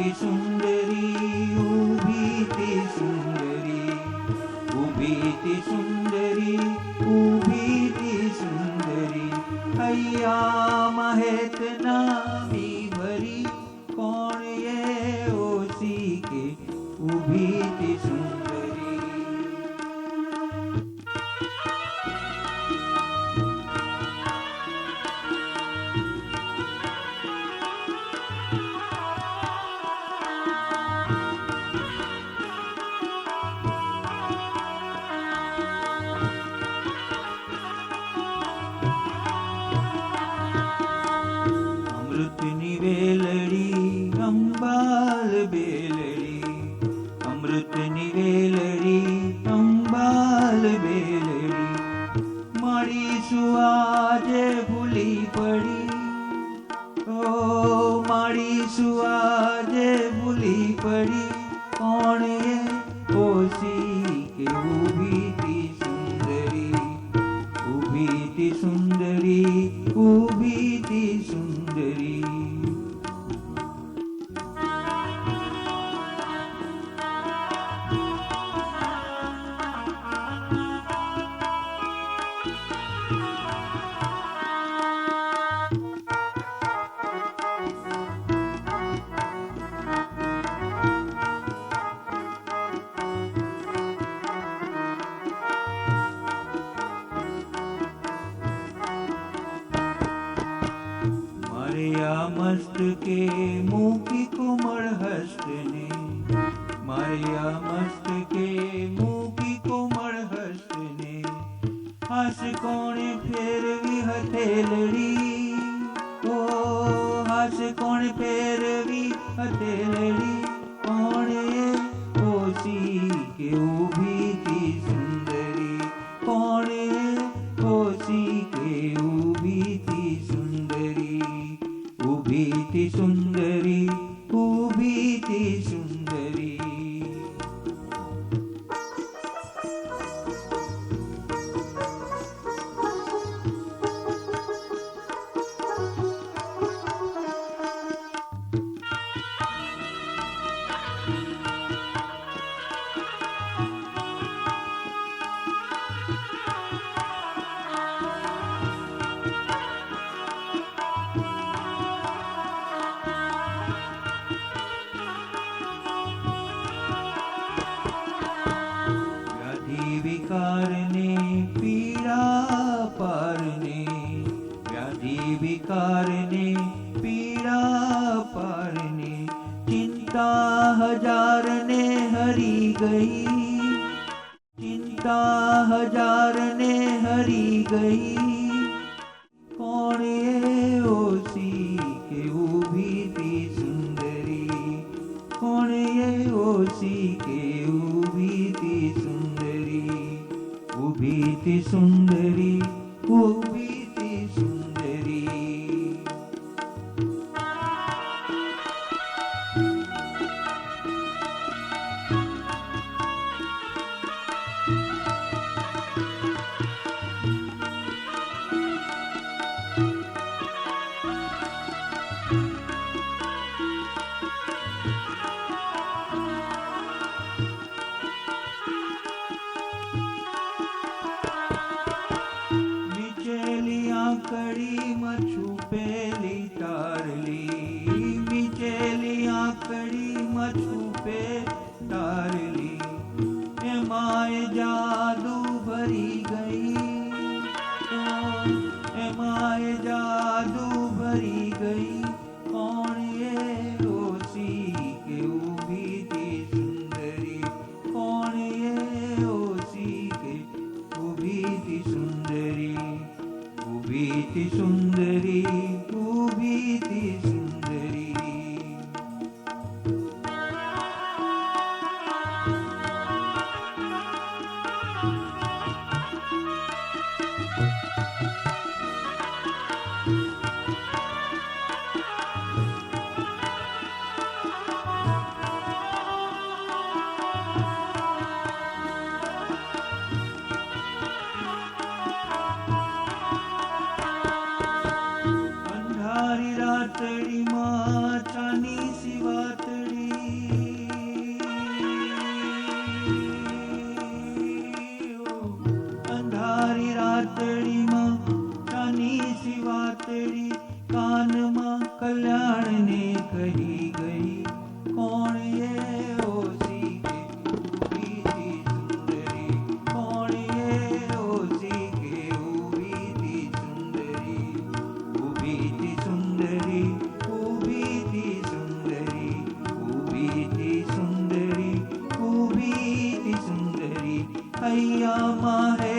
ती सुंदरी उभी ती सुंदरी उभी ती सुंदरी उभी ती सुंदरी हैया महेत नामी भरी कोण ये ओसी के उभी ती सुंदरी अमृतनी वेलड़ी अंबाल बेलड़ी अमृतनी वेलड़ी अंबाल बेलड़ी मारी सुआजे भूली पड़ी ओ मारी सुआजे भूली पड़ी कौन ये ओसी के उभी ती सुंदरी उभी ती सुंदरी उभी ती सुंदरी मारिया मस्त के मुँह की कोमल हस्त ने मारिया मस्त के मुँह की कोमल हस्त ने हस कोणे फेरवी हथेलड़ी ओ हस कोणे फेरवी हथेलड़ी कौन ये ओसी के उभी ती सुंदरी कौन ये ओसी के उभी ती सुंदरी उभी ती सुंदरी उभी ती सुंदरी विकार ने पीड़ा पारने व्याधि विकार ने पीड़ा पारने चिंता हजार ने हरी गई चिंता हजार ने हरी गई कौन ये ओसी के उभी ती सुंदरी कौन ये ओसी के उभी ती सुंदरी उभी ती सुंदरी उभी ती सुंदरी कड़ी मछू पेली तारली मिचेलिया कड़ी मछू पे तारली एमाए जादू भरी गई एमाए जादू भरी गई कौन ये ओसी के उभी ती सुंदरी कौन ये ओसी के उभी ती सुंदरी उभी ती सुंदरी उभी ती सुंदरी हैया माँ है